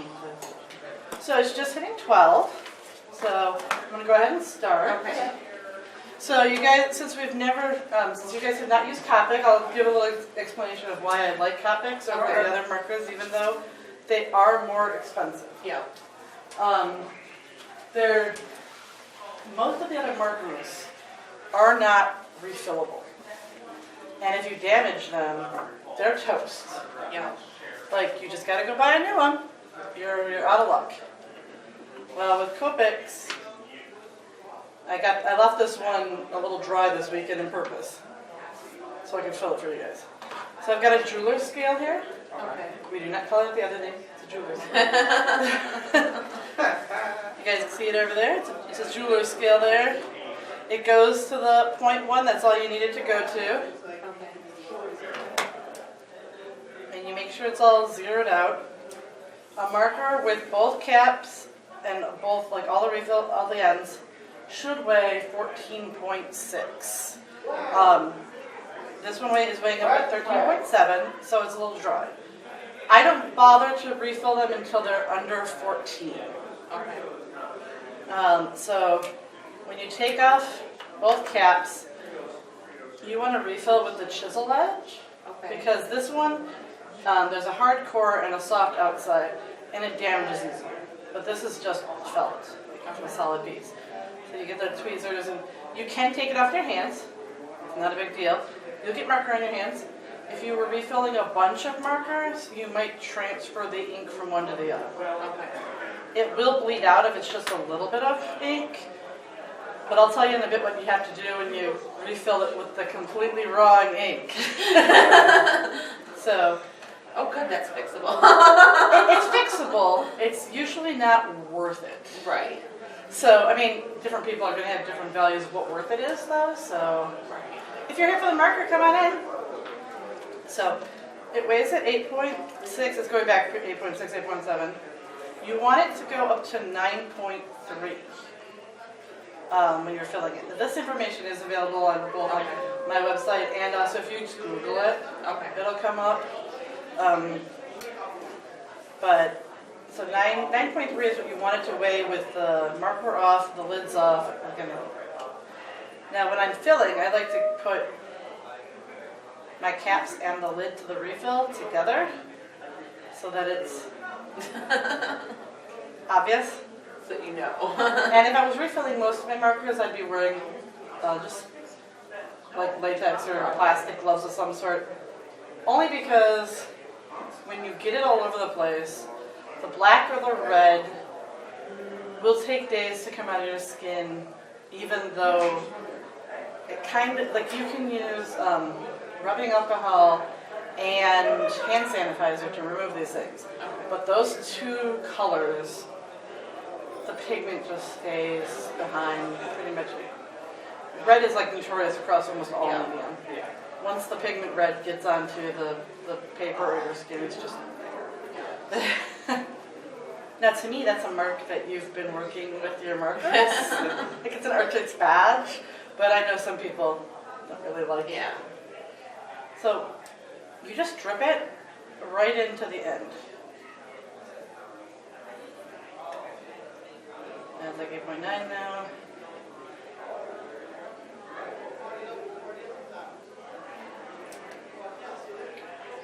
14. So it's just hitting 12. So I'm going to go ahead and start. Okay. So you guys, since you guys have not used Copic, I'll give a little explanation of why I like Copics over the other markers, even though they are more expensive. Yeah. Most of the other markers are not refillable. And if you damage them, they're toast. Yeah. Like, you just gotta go buy a new one. You're out of luck. Well, with Copics, I left this one a little dry this weekend on purpose, so I can fill it for you guys. So I've got a jeweler's scale here. Okay. We do not call it the other name. It's a jeweler's scale. You guys can see it over there. It's a jeweler's scale there. It goes to the 0.1. That's all you need it to go to. Okay. And you make sure it's all zeroed out. A marker with both caps and both, like all the ends, should weigh 14.6. This one is weighing up at 13.7, so it's a little dry. I don't bother to refill them until they're under 14. Okay. So when you take off both caps, you want to refill with the chisel edge. Okay. Because this one, there's a hard core and a soft outside, and it damages easier. But this is just felt, a solid piece. So you get the tweezers, and you can take it off your hands. It's not a big deal. You'll get marker on your hands. If you were refilling a bunch of markers, you might transfer the ink from one to the other. Okay. It will bleed out if it's just a little bit of ink. But I'll tell you in a bit what you have to do when you refill it with the completely wrong ink. So, Oh, good. That's fixable. it's fixable. It's usually not worth it. Right. So, I mean, different people are going to have different values of what worth it is, though. So, Right. if you're here for the marker, come on in. So, it weighs at 8.6. It's going back to 8.6, 8.7. You want it to go up to 9.3 when you're filling it. This information is available on both my website and also if you just Google it, Okay. it'll come up. But so 9.3 is what you want it to weigh with the marker off, the lids off. Now when I'm filling, I like to put my caps and the lid to the refill together so that it's obvious. So you know. And if I was refilling most of my markers, I'd be wearing just like latex or plastic gloves of some sort. Only because when you get it all over the place, the black or the red will take days to come out of your skin, even though it kind of, like you can use rubbing alcohol and hand sanitizer to remove these things. But those two colors, the pigment just stays behind pretty much. Red is like notorious across almost all medium. Yeah. Once the pigment red gets onto the paper or your skin, it's just Now to me, that's a mark that you've been working with your markers. Like it's an artist's badge, but I know some people don't really like it. Yeah. So you just drip it right into the end. And it's like 8.9 now.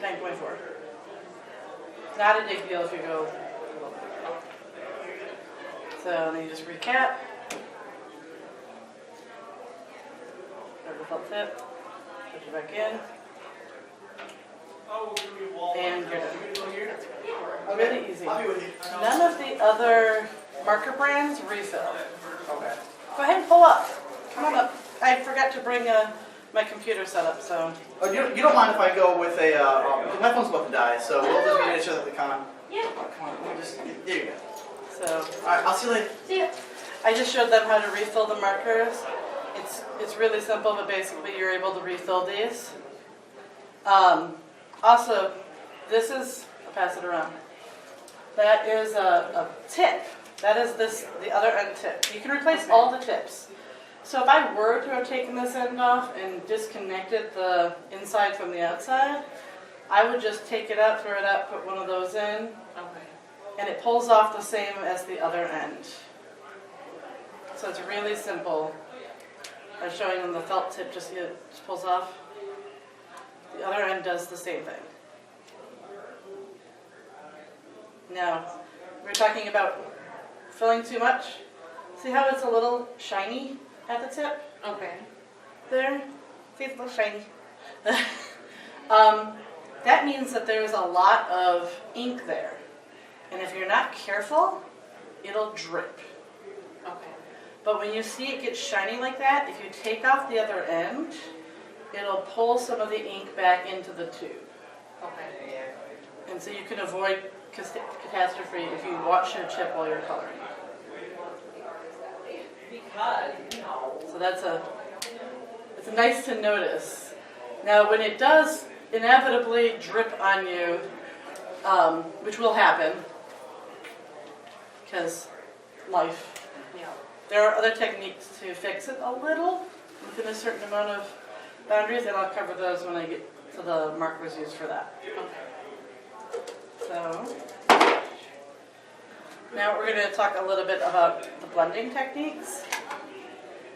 .4. Not a big deal if you go. So then you just recap. Grab the felt tip. Put it back in. And you're done. Really easy. None of the other marker brands refill. Okay. Go ahead and pull up. Come on up. I forgot to bring my computer set up, so. Oh, you don't mind if I go with a, my phone's about to die, so we'll just get each other at the con. Yeah. Oh, come on, we'll just, there you go. So. Alright, I'll see you later. See ya. I just showed them how to refill the markers. It's really simple, but basically you're able to refill these. Also, this is, I'll pass it around. That is a tip. That is the other end tip. You can replace all the tips. So if I were to have taken this end off and disconnected the inside from the outside, I would just take it out, throw it out, put one of those in, Okay. and it pulls off the same as the other end. So it's really simple. I was showing them the felt tip, just see it just pulls off. The other end does the same thing. Now, we're talking about filling too much. See how it's a little shiny at the tip? Okay. There? See, it's a little shiny. That means that there's a lot of ink there. And if you're not careful, it'll drip. Okay. But when you see it get shiny like that, if you take off the other end, it'll pull some of the ink back into the tube. Okay. And so you can avoid catastrophe if you watch your chip while you're coloring. So it's nice to notice. Now when it does inevitably drip on you, which will happen, because life, Yeah. there are other techniques to fix it a little within a certain amount of boundaries, and I'll cover those when I get to the markers used for that. Okay. So now we're going to talk a little bit about the blending techniques.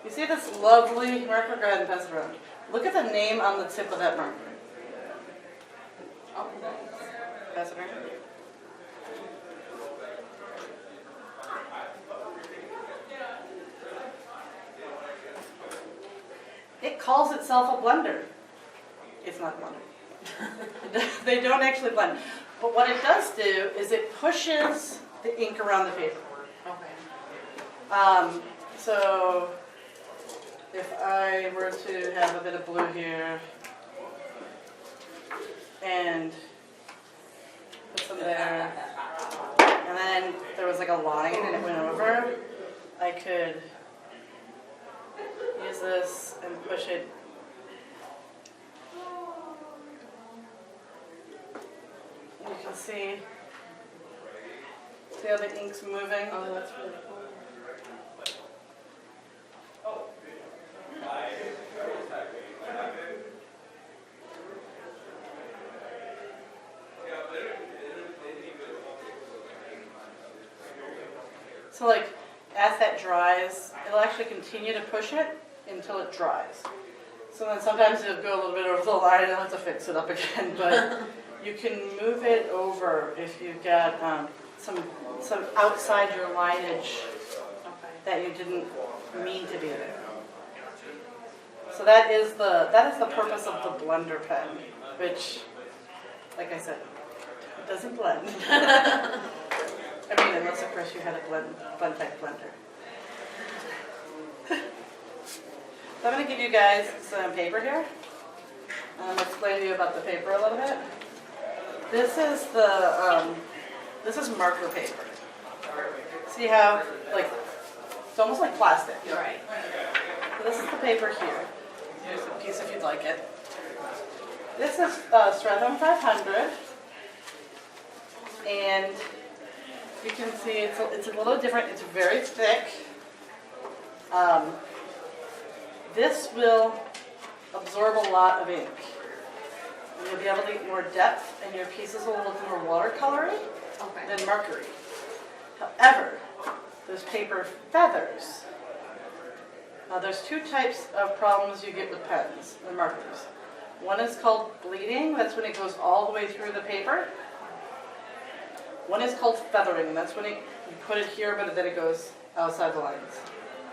You see this lovely marker? Go ahead and pass it around. Look at the name on the tip of that marker. Oh, nice. Pass it around. It calls itself a blender. It's not a blender. They don't actually blend. But what it does do is it pushes the ink around the paper. Okay. So if I were to have a bit of blue here and put some there, and then there was like a line and it went over, I could use this and push it. And you can see how the ink's moving. Oh, that's really cool. So like, as that dries, it'll actually continue to push it until it dries. So then sometimes it'll go a little bit over the line and I'll have to fix it up again, but you can move it over if you've got some outside your lineage Okay. that you didn't mean to be there. So that is the purpose of the blender pen, which, like I said, it doesn't blend. I mean, unless of course you had a blend type blender. So I'm going to give you guys some paper here. I'll explain to you about the paper a little bit. This is marker paper. See how, like, it's almost like plastic. Right. So this is the paper here. Here's a piece if you'd like it. This is Stratham 500, and you can see it's a little different. It's very thick. This will absorb a lot of ink. And you'll be able to get more depth, and your pieces will look more watercolory Okay. than mercury. However, those paper feathers. Now there's two types of problems you get with pens and markers. One is called bleeding, that's when it goes all the way through the paper. One is called feathering, that's when you put it here but then it goes outside the lines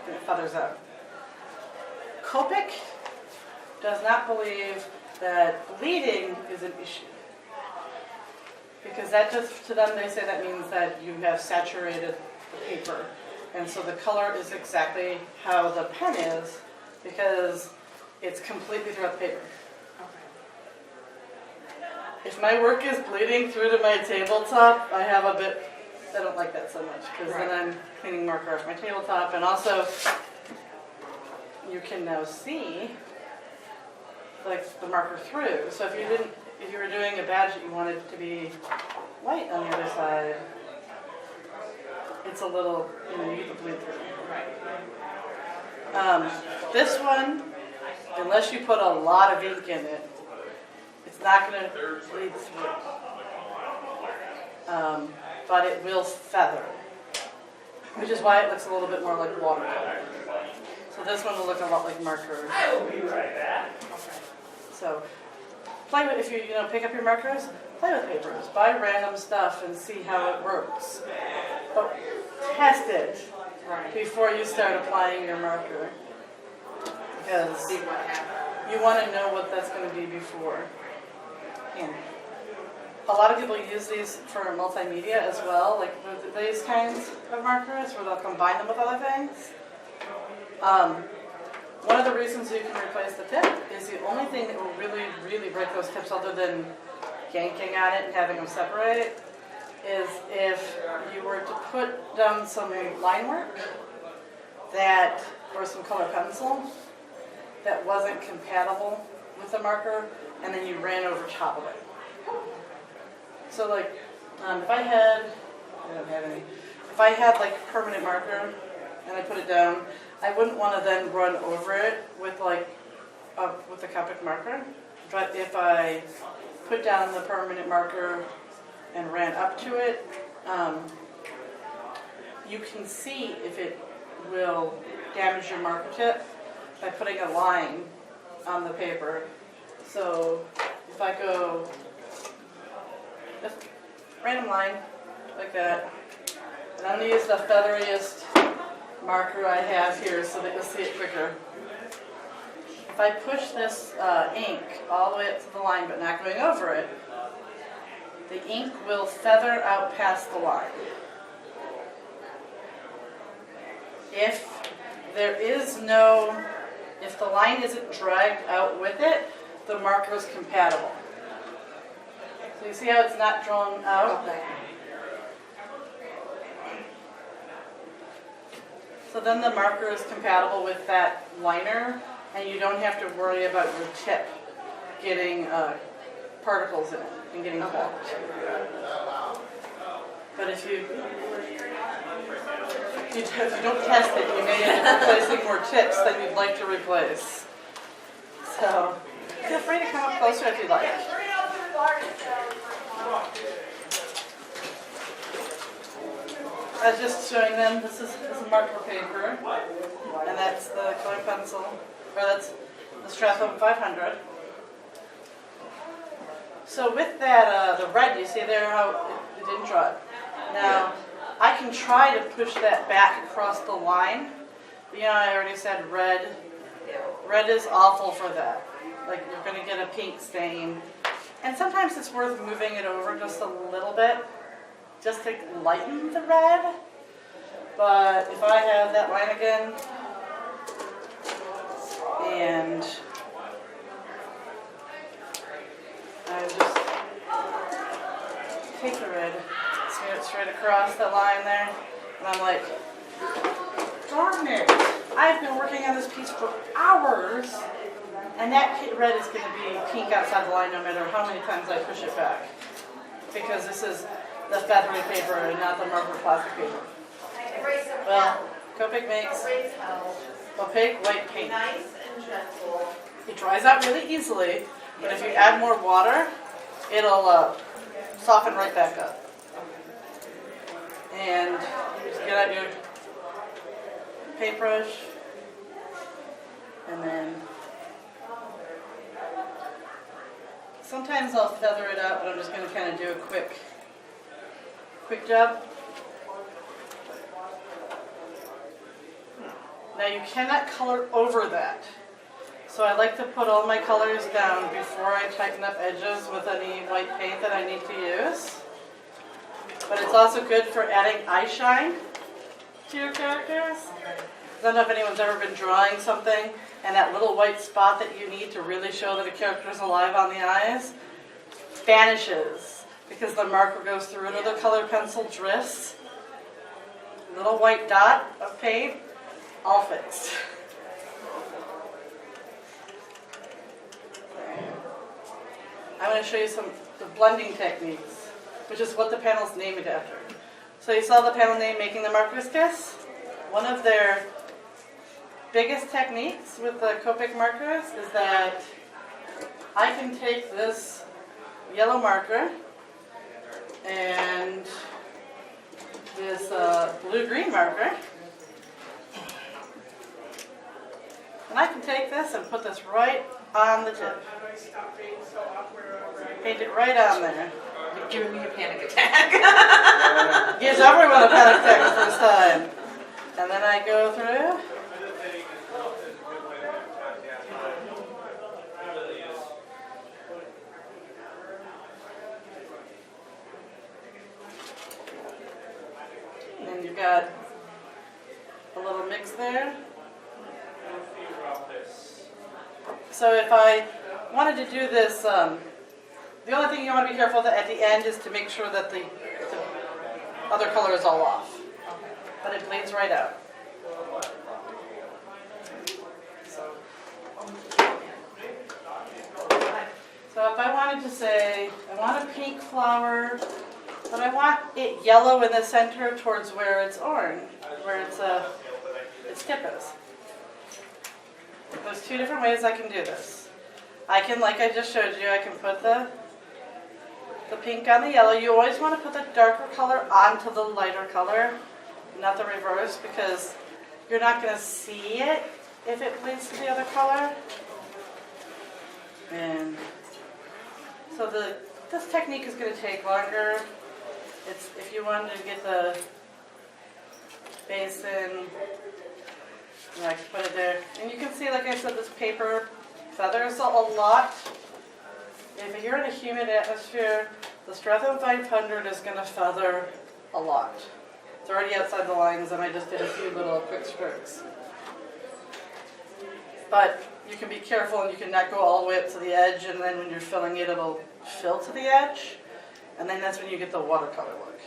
and it feathers out. Copic does not believe that bleeding is an issue. Because that just, to them, they say that means that you have saturated the paper. And so the color is exactly how the pen is because it's completely throughout the paper. Okay. If my work is bleeding through to my tabletop, I don't like that so much because then I'm cleaning marker off my tabletop. And also, you can now see like the marker through. So if you were doing a badge that you wanted it to be white on the other side, it's a little, you get the bleed through. This one, unless you put a lot of ink in it, it's not going to bleed through. but it will feather, which is why it looks a little bit more like watercolor. So this one will look a lot like marker. I will be right back. So play with, if you pick up your markers, play with papers, buy random stuff and see how it works. But test it Right. before you start applying your marker, because See what happens. you want to know what that's going to be before. And a lot of people use these for multimedia as well, like these kinds of markers where they'll combine them with other things. One of the reasons you can replace the tip is the only thing that will really, really break those tips, other than yanking on it and having them separate, is if you were to put down some line work or some color pencil that wasn't compatible with the marker, and then you ran over top of it. So like, if I don't have any, if I had like permanent marker and I put it down, I wouldn't want to then run over it with the Copic marker. But if I put down the permanent marker and ran up to it, you can see if it will damage your marker tip by putting a line on the paper. So if I go just random line like that, and I'm going to use the featheriest marker I have here so that you'll see it quicker. If I push this ink all the way up to the line but not going over it, the ink will feather out past the line. If the line isn't dragged out with it, the marker is compatible. So you see how it's not drawn out? Okay. So then the marker is compatible with that liner, and you don't have to worry about your tip getting particles in it and getting clogged. But if you don't test it, you may end up replacing more tips than you'd like to replace. So feel free to come up closer if you'd like. I was just showing them, this is marker paper, and that's the color pencil, or that's the Stratham 500. So with that, the red, you see there how it didn't draw it. Now, I can try to push that back across the line. But, I already said red. Red is awful for that. Like, you're going to get a pink stain. And sometimes it's worth moving it over just a little bit, just to lighten the red. But if I have that line again, and I just take the red, smear it straight across the line there, and I'm like, darn it, I've been working on this piece for hours, and that red is going to be pink outside the line no matter how many times I push it back, because this is the feathery paper and not the marker plastic paper. Well, Copic makes opaque white paint. Nice and gentle. It dries out really easily, but if you add more water, it'll soften right back up. And just get out your paintbrush, and then sometimes I'll feather it out, but I'm just going to kind of do a quick job. Now you cannot color over that. So I like to put all my colors down before I tighten up edges with any white paint that I need to use. But it's also good for adding eye shine to your characters. I don't know if anyone's ever been drawing something and that little white spot that you need to really show that a character is alive on the eyes vanishes because the marker goes through it or the color pencil drifts. Little white dot of paint, all fixed. I'm going to show you the blending techniques, which is what the panel's named after. So you saw the panel name Making the Marker's Kiss. One of their biggest techniques with the Copic markers is that I can take this yellow marker and blue-green marker. And I can take this and put this right on the tip. Paint it right on there. You're giving me a panic attack. Gives everyone a panic attack the first time. And then I go through. And then you've got a little mix there. So if I wanted to do this, the only thing you want to be careful of at the end is to make sure that the other color is all off. But it bleeds right out. So if I wanted to say, I want a pink flower, but I want it yellow in the center towards where it's orange, where its tip is. There's two different ways I can do this. I can, like I just showed you, I can put the pink on the yellow. You always want to put the darker color onto the lighter color, not the reverse, because you're not going to see it if it bleeds to the other color. And so this technique is going to take longer. It's if you wanted to get the basin, I can put it there. And you can see, like I said, this paper feathers a lot. If you're in a humid atmosphere, the Stratham 500 is going to feather a lot. It's already outside the lines, and I just did a few little quick strokes. But you can be careful, and you can not go all the way up to the edge, and then when you're filling it, it'll fill to the edge. And then that's when you get the watercolor look.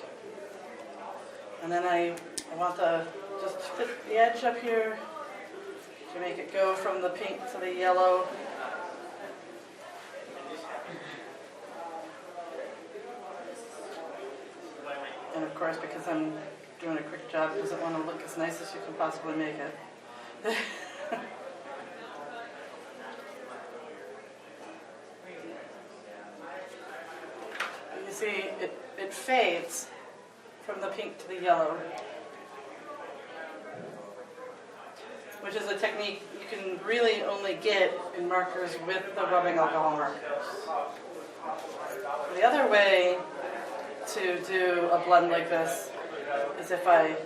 And then I want to just fit the edge up here to make it go from the pink to the yellow. And of course, because I'm doing a quick job, it doesn't want to look as nice as you can possibly make it. You see, it fades from the pink to the yellow, which is a technique you can really only get in markers with the rubbing alcohol markers. The other way to do a blend like this is if I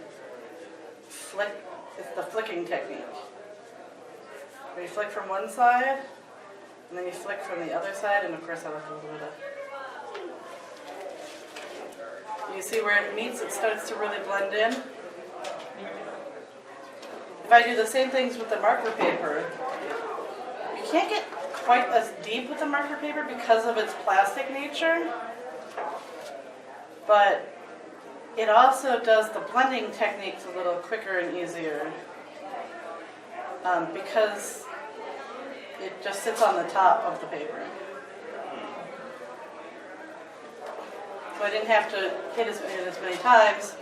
flick, it's the flicking technique. Where you flick from one side, and then you flick from the other side, and of course I left a little bit of. You see where it meets, it starts to really blend in. If I do the same things with the marker paper, you can't get quite as deep with the marker paper because of its plastic nature. But it also does the blending techniques a little quicker and easier because it just sits on the top of the paper. So I didn't have to hit it as many times.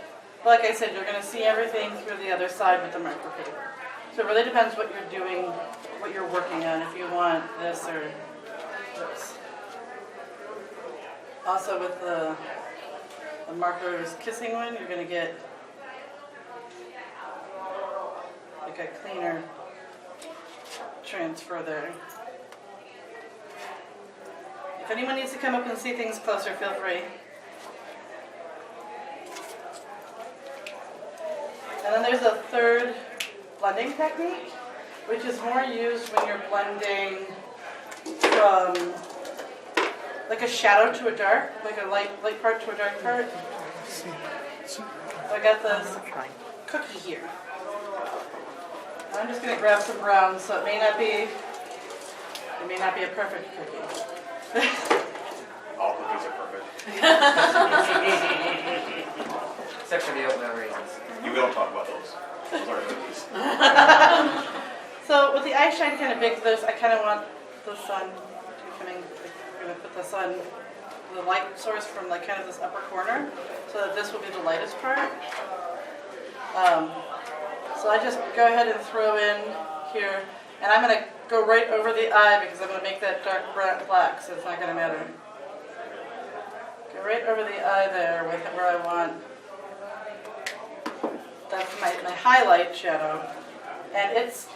But like I said, you're going to see everything through the other side with the marker paper. So it really depends what you're doing, what you're working on, if you want this or this. Also with the markers kissing one, you're going to get like a cleaner transfer there. If anyone needs to come up and see things closer, feel free. And then there's a third blending technique, which is more used when you're blending from like a shadow to a dark, like a light part to a dark part. So I got this cookie here. I'm just going to grab some brown, so it may not be a perfect cookie. All cookies are perfect. Except for the oatmeal raisins. You don't talk about those. Those are cookies. So with the eye shine kind of big, I kind of want the sun to be coming. I'm going to put the light source from like kind of this upper corner, so that this will be the lightest part. So I just go ahead and throw in here, and I'm going to go right over the eye because I'm going to make that dark black, so it's not going to matter. Go right over the eye there with where I want my highlight shadow, and it's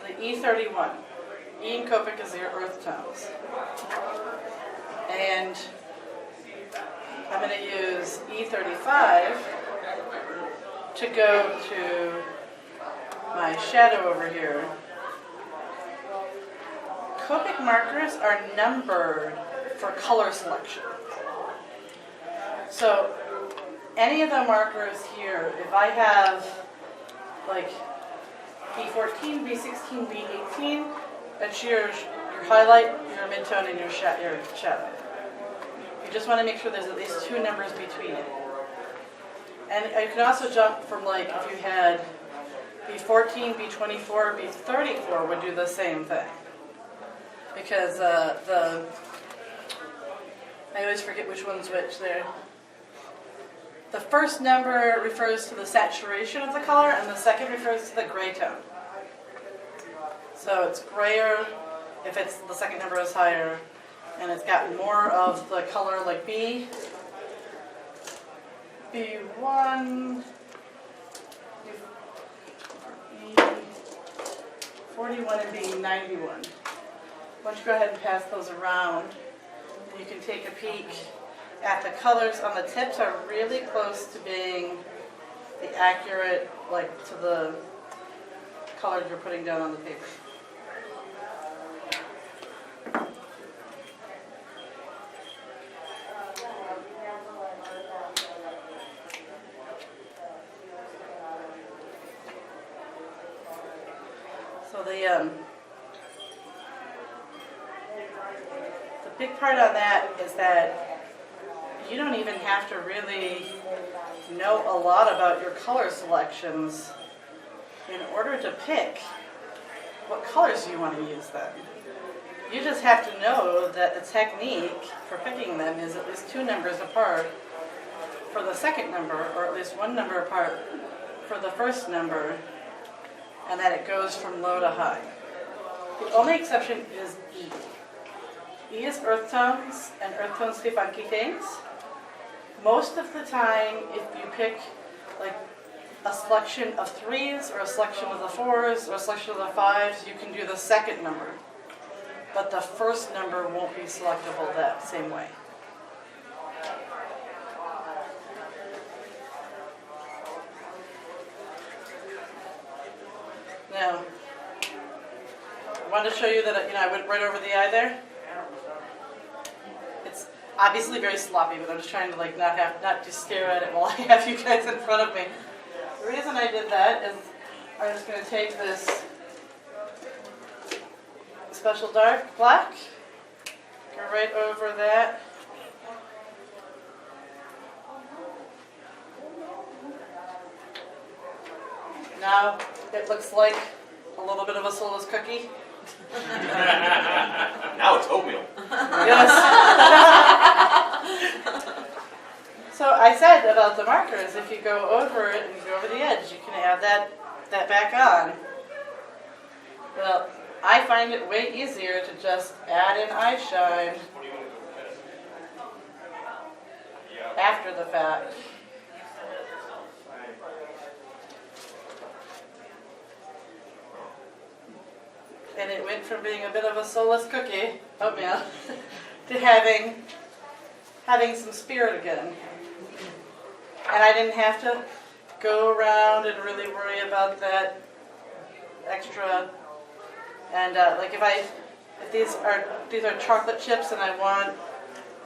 the E31. E in Copic is your earth tones. And I'm going to use E35 to go to my shadow over here. Copic markers are numbered for color selection. So any of the markers here, if I have like B14, B16, B18, that's your highlight, your midtone, and your shadow. You just want to make sure there's at least 2 numbers between it. And you can also jump from, like, if you had B14, B24, B34 would do the same thing. Because I always forget which one's which there. The first number refers to the saturation of the color, and the second refers to the gray tone. So it's grayer if it's the second number is higher, and it's got more of the color like B1, B41, and B91. Once you go ahead and pass those around, you can take a peek at the colors on the tips are really close to being the accurate, like to the color you're putting down on the paper. So the big part on that is that you don't even have to really know a lot about your color selections in order to pick what colors you want to use then. You just have to know that the technique for picking them is at least 2 numbers apart for the second number, or at least 1 number apart for the first number, and that it goes from low to high. The only exception is E. E is earth tones, and earth tones say funky things. Most of the time, if you pick like a selection of 3s, or a selection of the 4s, or a selection of the 5s, you can do the second number. But the first number won't be selectable that same way. Now, I wanted to show you that I went right over the eye there. It's obviously very sloppy, but I'm just trying to not just stare at it while I have you guys in front of me. The reason I did that is I'm just going to take this special dark black, go right over that. Now it looks like a little bit of a soulless cookie. Now it's oatmeal. Yes. So I said about the markers, if you go over it and you go over the edge, you can add that back on. Well, I find it way easier to just add in eyeshine after the fact. And it went from being a bit of a soulless cookie, oatmeal, to having some spirit again. And I didn't have to go around and really worry about that extra. And like if these are chocolate chips and I want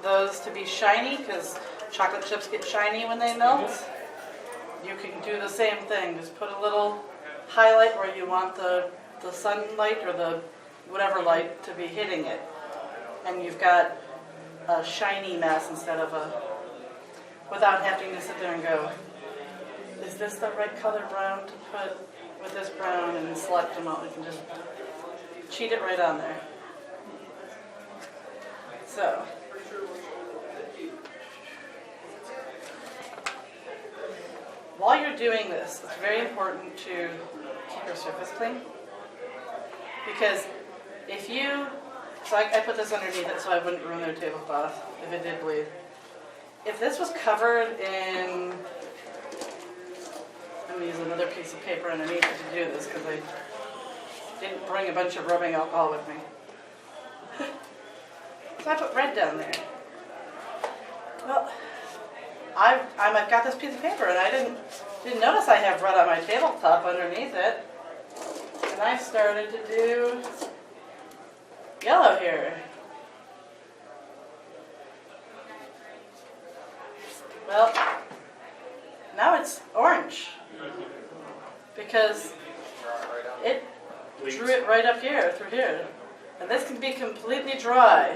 those to be shiny, because chocolate chips get shiny when they melt, you can do the same thing. Just put a little highlight where you want the sunlight or the whatever light to be hitting it, and you've got a shiny mess instead of without having to sit there and go, is this the right color brown to put with this brown, and select them all. You can just cheat it right on there. So while you're doing this, it's very important to keep your surface clean. Because if you, so I put this underneath it so I wouldn't ruin their tablecloth if it did bleed. If this was covered in, gonna use another piece of paper underneath it to do this because I didn't bring a bunch of rubbing alcohol with me. So I put red down there. Well, I've got this piece of paper and I didn't notice I have red on my tabletop underneath it. And I started to do yellow here. Well, now it's orange because it drew it right up here, through here. And this can be completely dry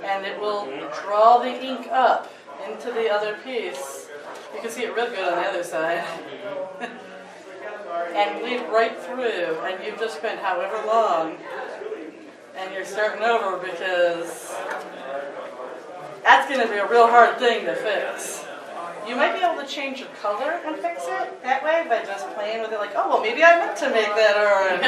and it will draw the ink up into the other piece. You can see it real good on the other side. And bleed right through, and you've just spent however long, and you're starting over because that's going to be a real hard thing to fix. You might be able to change your color and fix it that way by just playing with it like, oh, well, maybe I meant to make that orange.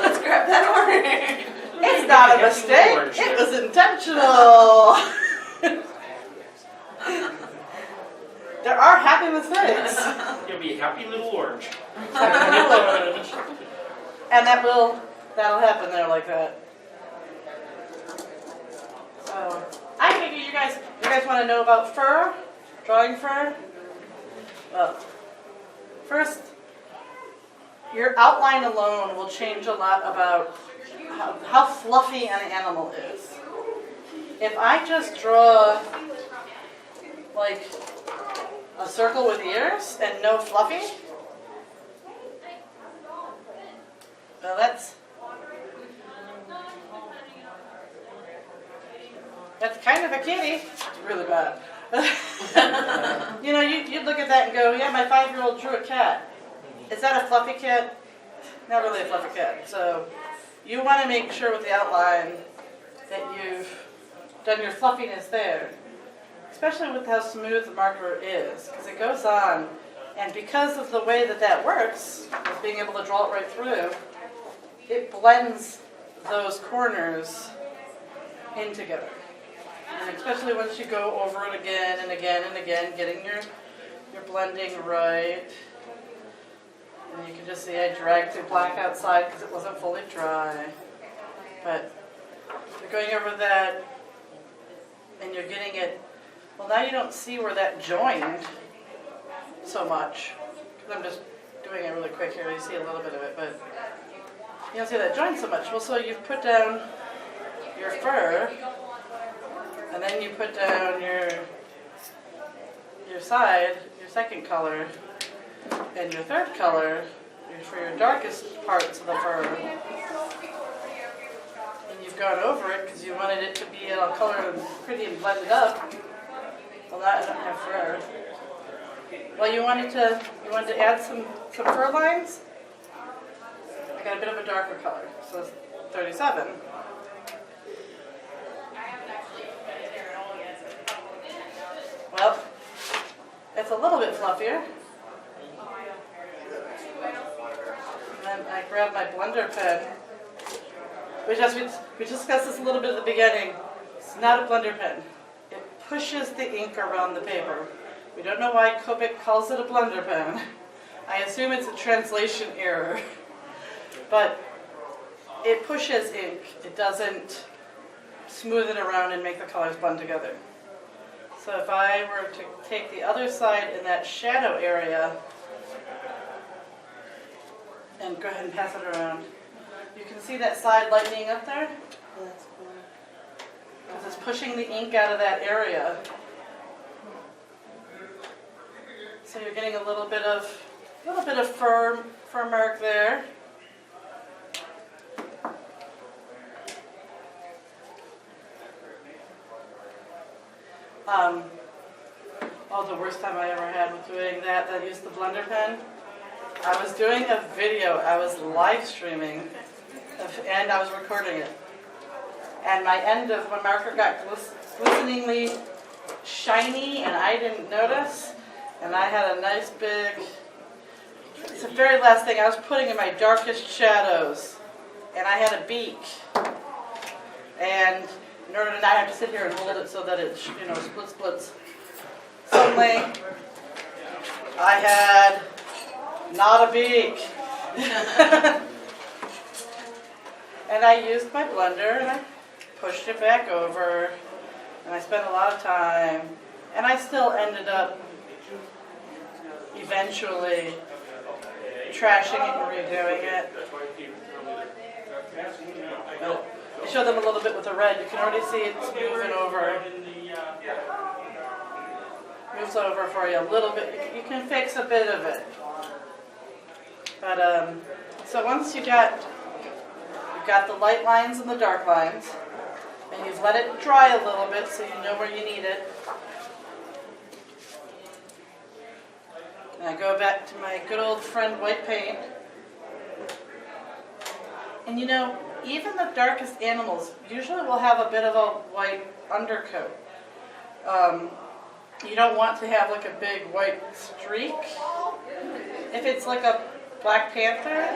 Let's grab that orange. It's not a mistake. It was intentional. There are happy mistakes. You'll be a happy little orange. Happy little orange. And that'll happen there like that. So I figure you guys want to know about fur, drawing fur. Well, first, your outline alone will change a lot about how fluffy an animal is. If I just draw like a circle with ears and no fluffy, well, that's kind of a kitty. It's really bad. You know, you'd look at that and go, yeah, my 5-year-old drew a cat. Is that a fluffy cat? Not really a fluffy cat. So you want to make sure with the outline that you've done your fluffiness there. Especially with how smooth the marker is, because it goes on, and because of the way that works, with being able to draw it right through, it blends those corners in together. And especially once you go over it again and again and again, getting your blending right. And you can just see I dragged the black outside because it wasn't fully dry. But you're going over that, and you're getting it. Well, now you don't see where that joined so much, because I'm just doing it really quick here. You see a little bit of it, but you don't see that joined so much. Well, so you've put down your fur, and then you put down your side, your second color, and your third color for your darkest parts of the fur. And you've gone over it because you wanted it to be all colored and pretty and blended up. Well, now I don't have fur. Well, you wanted to add some fur lines? I got a bit of a darker color, so it's 37. Well, it's a little bit fluffier. And then I grab my blender pen. We discussed this a little bit at the beginning. It's not a blender pen. It pushes the ink around the paper. We don't know why Copic calls it a blender pen. I assume it's a translation error. But it pushes ink. It doesn't smooth it around and make the colors blend together. So if I were to take the other side in that shadow area and go ahead and pass it around, you can see that side lightening up there? That's cool. Because it's pushing the ink out of that area. So you're getting a little bit of fur mark there. The worst time I ever had with doing that I used the blender pen. I was doing a video, I was live streaming, and I was recording it. And my end of my marker got glisteningly shiny, and I didn't notice. And I had a nice big, it's the very last thing I was putting in my darkest shadows. And I had a beak. And in order to not have to sit here and hold it so that it, splits. Suddenly, I had not a beak. And I used my blender and I pushed it back over and I spent a lot of time and I still ended up eventually trashing it and redoing it. But I showed them a little bit with the red. You can already see it's moving over. Moves over for you a little bit. You can fix a bit of it. But so once you've got the light lines and the dark lines, and you've let it dry a little bit so you know where you need it. And I go back to my good old friend white paint. And you know, even the darkest animals usually will have a bit of a white undercoat. You don't want to have like a big white streak. If it's like a Black Panther,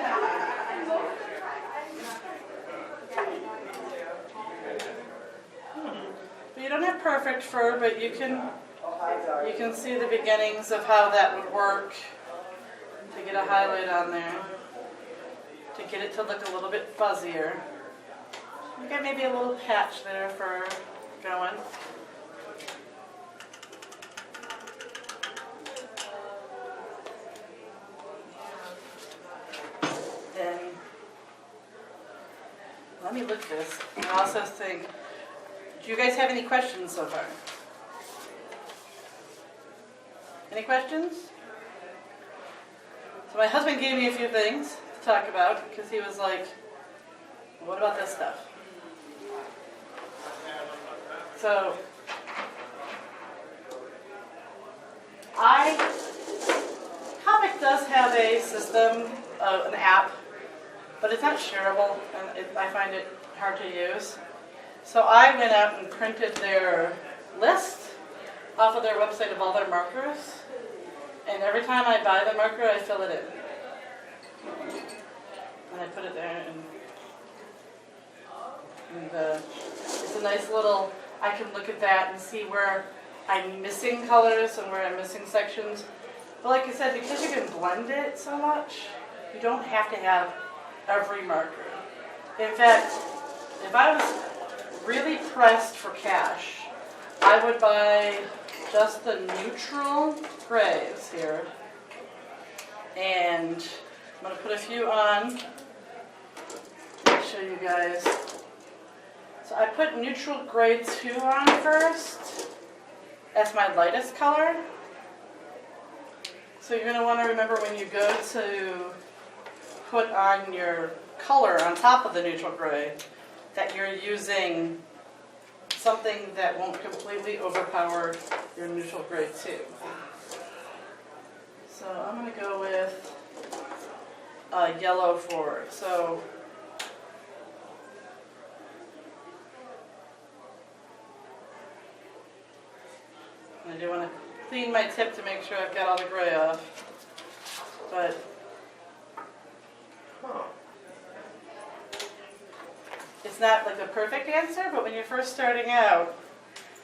but you don't have perfect fur, but you can see the beginnings of how that would work to get a highlight on there, to get it to look a little bit fuzzier. You got maybe a little patch there for going. Then let me look at this and also think, do you guys have any questions so far? Any questions? So my husband gave me a few things to talk about because he was like, what about this stuff? So Comic does have a system, an app, but it's not shareable and I find it hard to use. So I went out and printed their list off of their website of all their markers. And every time I buy the marker, I fill it in. And I put it there. And it's a nice little, I can look at that and see where I'm missing colors and where I'm missing sections. But like I said, because you can blend it so much, you don't have to have every marker. In fact, if I was really pressed for cash, I would buy just the neutral grays here. And I'm going to put a few on. I'll show you guys. So I put neutral gray 2 on first. That's my lightest color. So you're going to want to remember when you go to put on your color on top of the neutral gray that you're using something that won't completely overpower your neutral gray 2. So I'm going to go with yellow 4. So I do want to clean my tip to make sure I've got all the gray off. But it's not like the perfect answer, but when you're first starting out,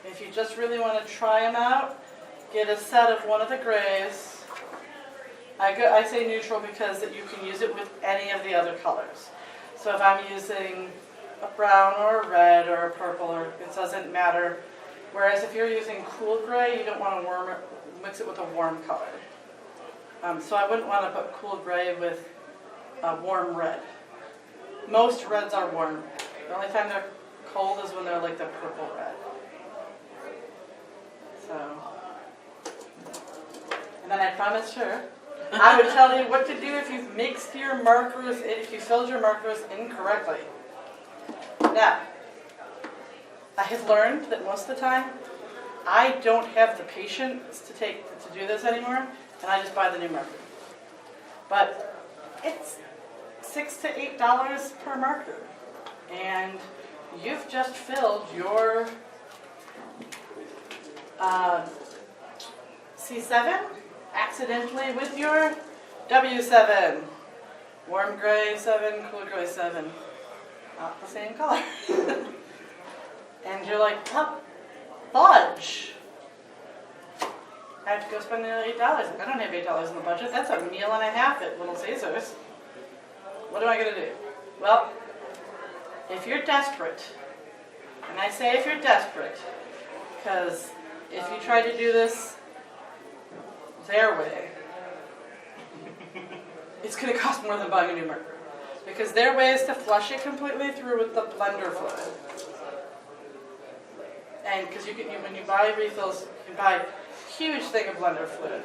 if you just really want to try them out, get a set of one of the grays. I say neutral because that you can use it with any of the other colors. So if I'm using a brown or a red or a purple, or it doesn't matter. Whereas if you're using cool gray, you don't want to mix it with a warm color. So I wouldn't want to put cool gray with a warm red. Most reds are warm. The only time they're cold is when they're like the purple red. So, and then I promised her I would tell you what to do if you've mixed your markers, if you filled your markers incorrectly. Now, I have learned that most of the time, I don't have the patience to do this anymore, and I just buy the new marker. But it's $6 to $8 per marker, and you've just filled your C7 accidentally with your W7. Warm gray 7, cool gray 7. Not the same color. And you're like, oh, fudge. I have to go spend another $8. I don't have $8 in the budget. That's a meal and a half at Little Caesars. What am I going to do? Well, if you're desperate, and I say if you're desperate, because if you try to do this their way, it's going to cost more than buying a new marker. Because their way is to flush it completely through with the blender fluid. And because when you buy refills, you can buy a huge thing of blender fluid.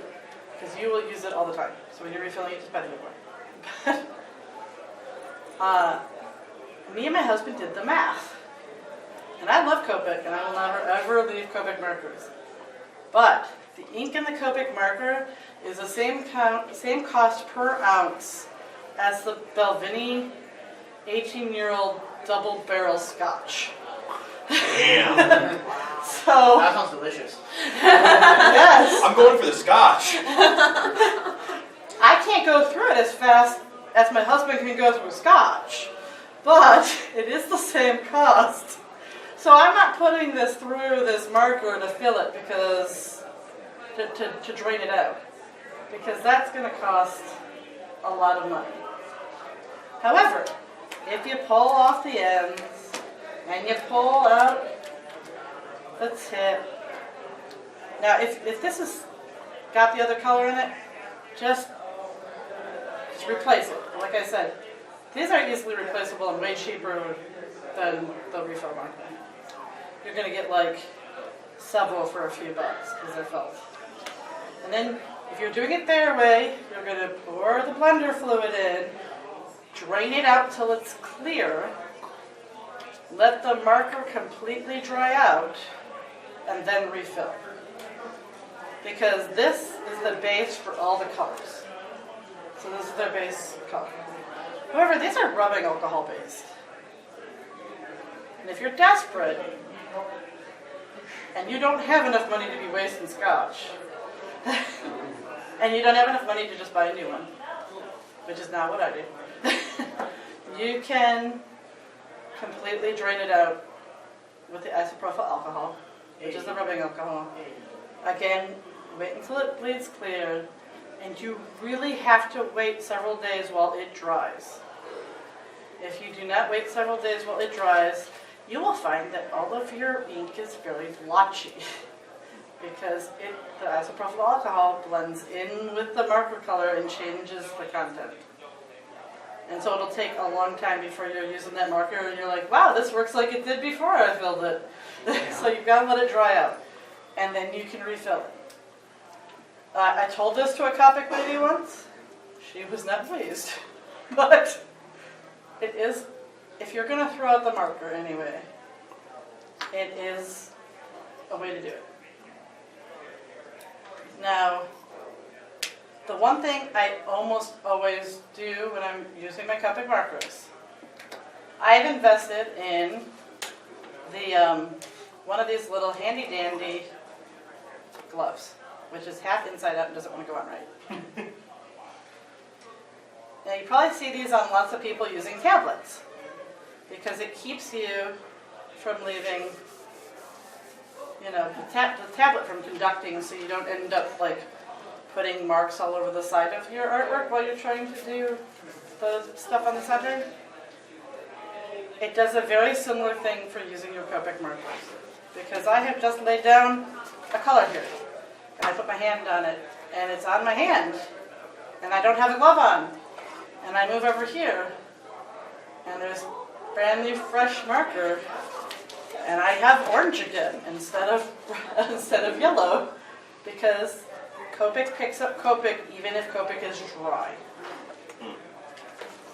Because you will use it all the time. So when you're refilling it, just buy the new one. Me and my husband did the math. And I love Copic, and I will never ever leave Copic markers. But the ink in the Copic marker is the same cost per ounce as the Belvini 18-year-old double barrel scotch. Damn. So, That sounds delicious. yes, I'm going for the scotch. I can't go through it as fast as my husband can go through scotch, but it is the same cost. So I'm not putting this through this marker to fill it because, to drain it out, because that's going to cost a lot of money. However, if you pull off the ends and you pull out the tip, now if this has got the other color in it, just replace it. Like I said, these are easily replaceable and way cheaper than the refill marker. You're going to get like several for a few bucks because they're felt. And then if you're doing it their way, you're going to pour the blender fluid in, drain it out till it's clear, let the marker completely dry out, and then refill. Because this is the base for all the colors. So this is their base color. However, these are rubbing alcohol based. And if you're desperate, and you don't have enough money to be wasting scotch, and you don't have enough money to just buy a new one, which is not what I do, you can completely drain it out with the isopropyl alcohol, which is the rubbing alcohol. Again, wait until it bleeds clear, and you really have to wait several days while it dries. If you do not wait several days while it dries, you will find that all of your ink is very blotchy because the isopropyl alcohol blends in with the marker color and changes the content. And so it'll take a long time before you're using that marker and you're like, wow, this works like it did before I filled it. So you've got to let it dry out, and then you can refill it. I told this to a Copic lady once. She was not pleased. But it is, if you're going to throw out the marker anyway, it is a way to do it. Now, the one thing I almost always do when I'm using my Copic markers, I've invested in the one of these little handy dandy gloves, which is half inside out and doesn't want to go on right. Now you probably see these on lots of people using tablets because it keeps you from leaving, the tablet from conducting, so you don't end up like putting marks all over the side of your artwork while you're trying to do the stuff on the center. It does a very similar thing for using your Copic markers, because I have just laid down a color here, and I put my hand on it, and it's on my hand, and I don't have a glove on, and I move over here, and there's brand new fresh marker, and I have orange again instead of yellow, because Copic picks up Copic even if Copic is dry.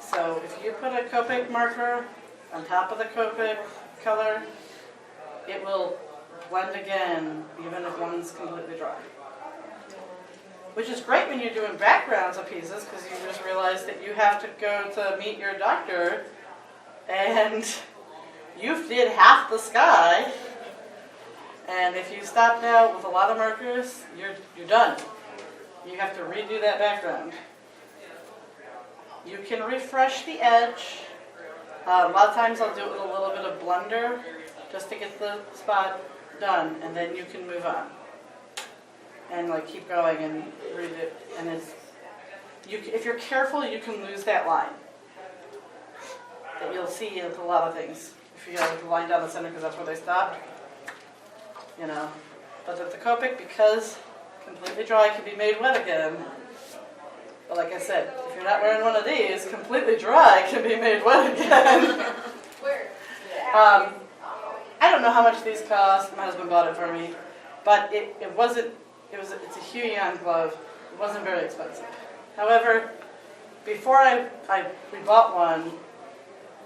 So if you put a Copic marker on top of the Copic color, it will blend again even if one's completely dry. Which is great when you're doing backgrounds of pieces, because you just realize that you have to go to meet your doctor and you did half the sky, and if you stopped out with a lot of markers, you're done. You have to redo that background. You can refresh the edge. A lot of times I'll do it with a little bit of blender just to get the spot done, and then you can move on. and like keep going and read it. And if you're careful, you can lose that line. That you'll see with a lot of things. If you have the line down the center because that's where they stopped. You know, but the Copic, because completely dry, can be made wet again. But like I said, if you're not wearing one of these, completely dry can be made wet again. I don't know how much these cost. My husband bought it for me, but it's a Huion glove. It wasn't very expensive. However, before we bought one,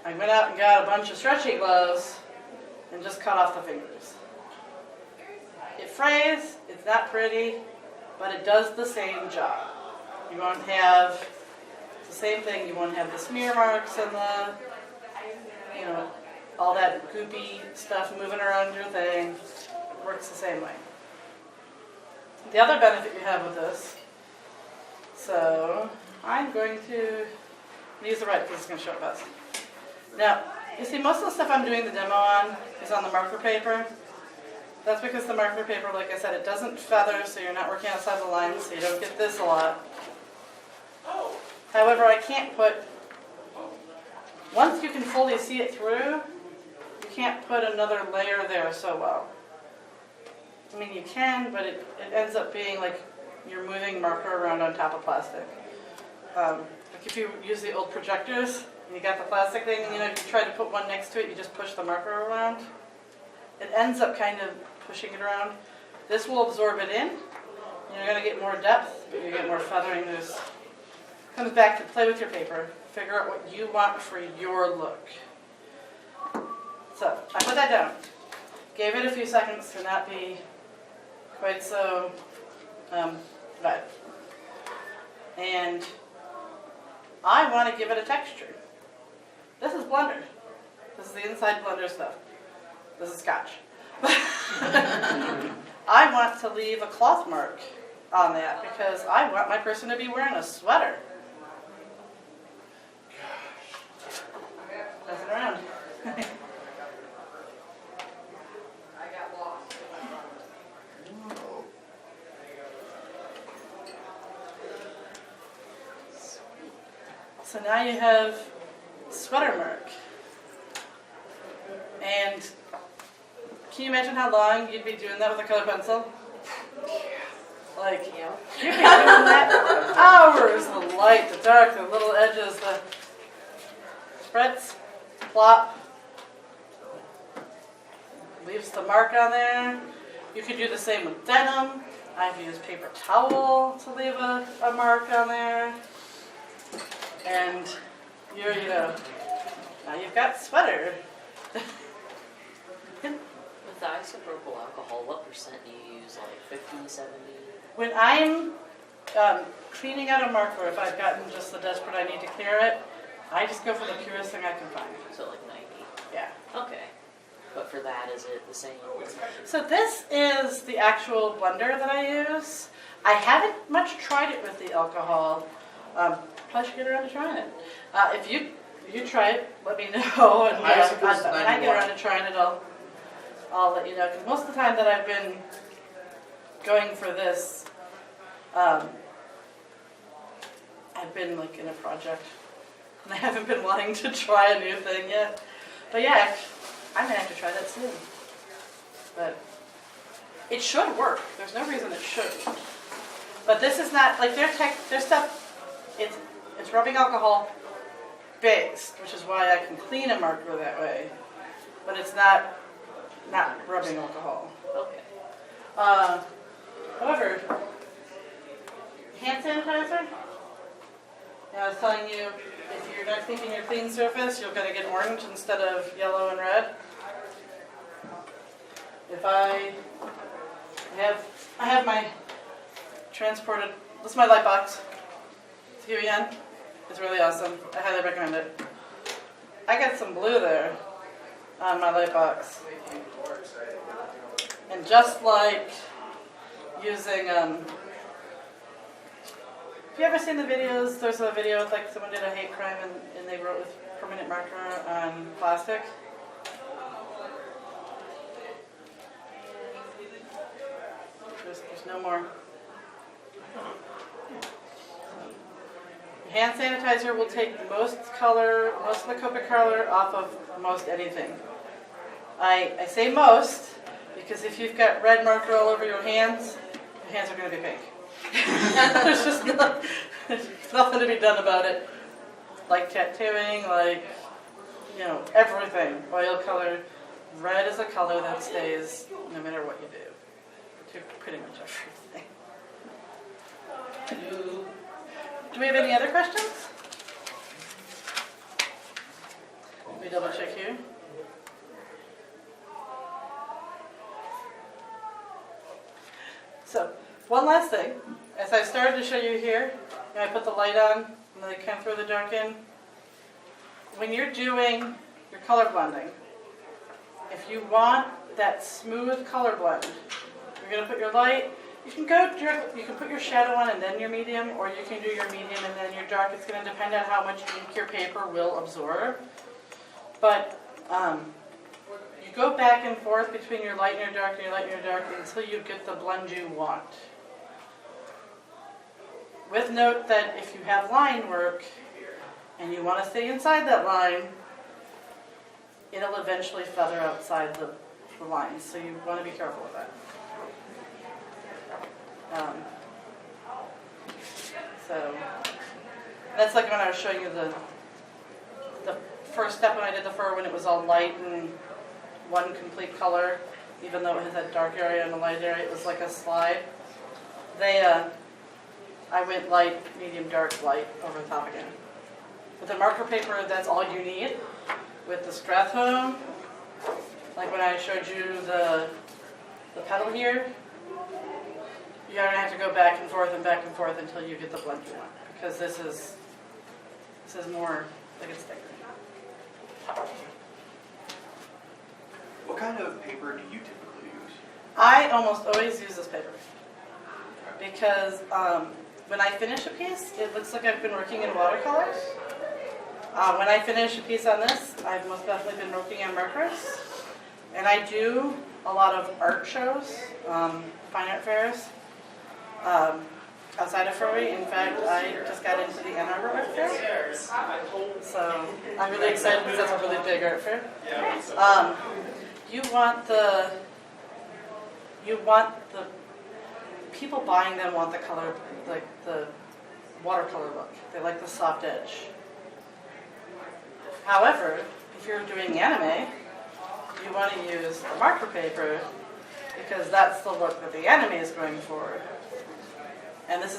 I went out and got a bunch of stretchy gloves and just cut off the fingers. It frays, it's not pretty, but it does the same job. You won't have the same thing, you won't have the smear marks and the, you know, all that goopy stuff moving around your thing. It works the same way. The other benefit you have with this, so I'm going to use the red because it's going to show it best. Now, you see most of the stuff I'm doing the demo on is on the marker paper. That's because the marker paper, like I said, it doesn't feather, so you're not working outside the lines, so you don't get this a lot. However, I can't put, once you can fully see it through, you can't put another layer there so well. I mean, you can, but it ends up being like you're moving marker around on top of plastic. Like if you use the old projectors, and you got the plastic thing, and you know, if you try to put one next to it, you just push the marker around. It ends up kind of pushing it around. This will absorb it in. You're going to get more depth, but you get more feathering. Comes back to play with your paper. Figure out what you want for your look. So, I put that down. Gave it a few seconds to not be quite so bad. And I want to give it a texture. This is blender. This is the inside blender stuff. This is scotch. I want to leave a cloth mark on that because I want my person to be wearing a sweater. Pass it around. So now you have sweater mark. And can you imagine how long you'd be doing that with a color pencil? Like, you'd be doing that for hours. The light, the dark, the little edges, the spritz, plop. Leaves the mark on there. You could do the same with denim. I've used paper towel to leave a mark on there. And you're, you know, now you've got sweater. With the isopropyl alcohol, what percent do you use? Like 50, 70? When I'm cleaning out a marker, if I've gotten just the desperate I need to clear it, I just go for the purest thing I can find. So like 90? Yeah. Okay. But for that, is it the same? So this is the actual blender that I use. I haven't much tried it with the alcohol. Probably should get around to trying it. If you try it, let me know. And when I get around to trying it, I'll let you know. Because most of the time that I've been going for this, I've been like in a project, and I haven't been wanting to try a new thing yet. But yeah, I'm gonna have to try that soon. But it should work. There's no reason it shouldn't. But this is not like their stuff. It's rubbing alcohol based, which is why I can clean a marker that way. But it's not rubbing alcohol. Okay. However, hand sanitizer. I was telling you, if you're not cleaning your clean surface, you're going to get orange instead of yellow and red. If I have my transported, this is my light box. It's here again. It's really awesome. I highly recommend it. I got some blue there on my light box. And just like using, have you ever seen the videos? There's a video with like someone did a hate crime and they wrote with permanent marker on plastic. There's no more. Hand sanitizer will take most of the Copic color off of most anything. I say most because if you've got red marker all over your hands are going to be pink. There's just there's nothing to be done about it. Like tattooing, like, you know, everything. Oil color. Red is a color that stays no matter what you do. To pretty much everything. Do we have any other questions? Let me double check here. So, one last thing. As I started to show you here, I put the light on and then I kind of throw the dark in. When you're doing your color blending, if you want that smooth color blend, you're going to put your light. You can put your shadow on and then your medium, or you can do your medium and then your dark. It's going to depend on how much ink your paper will absorb. But you go back and forth between your light and your dark and your light and your dark until you get the blend you want. With note that if you have line work and you want to stay inside that line, it'll eventually feather outside the lines, so you want to be careful with that. So that's like when I was showing you the first step when I did the fur, when it was all light and one complete color, even though it has that dark area and a light area, it was like a slide. I went light, medium, dark, light over the top again. With the marker paper, that's all you need. With the Strathhome, like when I showed you the pedal here, you're going to have to go back and forth until you get the blend you want, because this is more like it's thicker. What kind of paper do you typically use? I almost always use this paper because when I finish a piece, it looks like I've been working in watercolors. When I finish a piece on this, I've most definitely been working on markers. And I do a lot of art shows, fine art fairs, outside of Furry. In fact, I just got into the Ann Arbor Art Fair. So I'm really excited because that's a really big art fair. You want the people buying them want the color, like the watercolor look. They like the soft edge. However, if you're doing anime, you want to use the marker paper because that's the look that the anime is going for. And this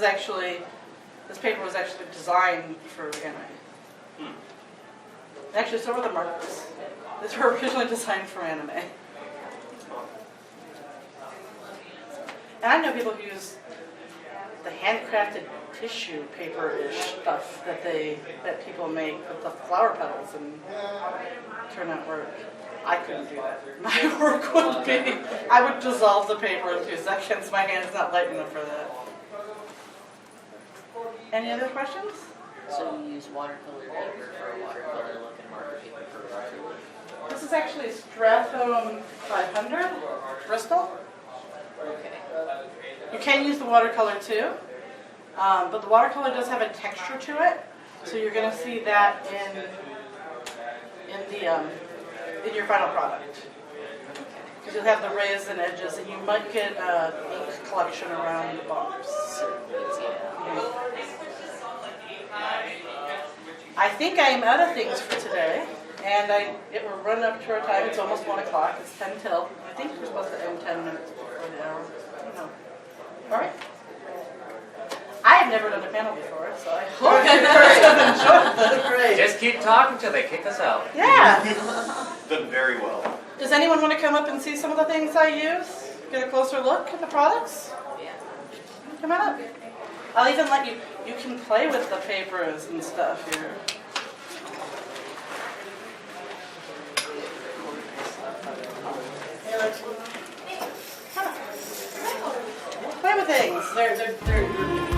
paper was actually designed for anime. Actually, so were the markers. These were originally designed for anime. And I know people who use the handcrafted tissue paper-ish stuff that people make with the flower petals and turn out work. I couldn't do that. My work would be, I would dissolve the paper in 2 seconds. My hand's not light enough for that. Any other questions? So you use watercolor paper for a watercolor look and marker paper for a marker look? This is actually Strathhome 500 Bristol. Okay. You can use the watercolor too, but the watercolor does have a texture to it, so you're going to see that in your final product. Because you'll have the raised and edges, and you might get an ink collection around the bumps. I think I am out of things for today, and we're running up to our time. It's almost 1 o'clock. It's 10 till. I think we're supposed to end 10 minutes before the hour. I don't know. All right. I have never done a panel before, so I hope you guys have enjoyed this. Great. Just keep talking till they kick us out. Yeah. Done very well. Does anyone want to come up and see some of the things I use? Get a closer look at the products? Yeah. Come on up. I'll even let you can play with the papers and stuff here. Play with things. They're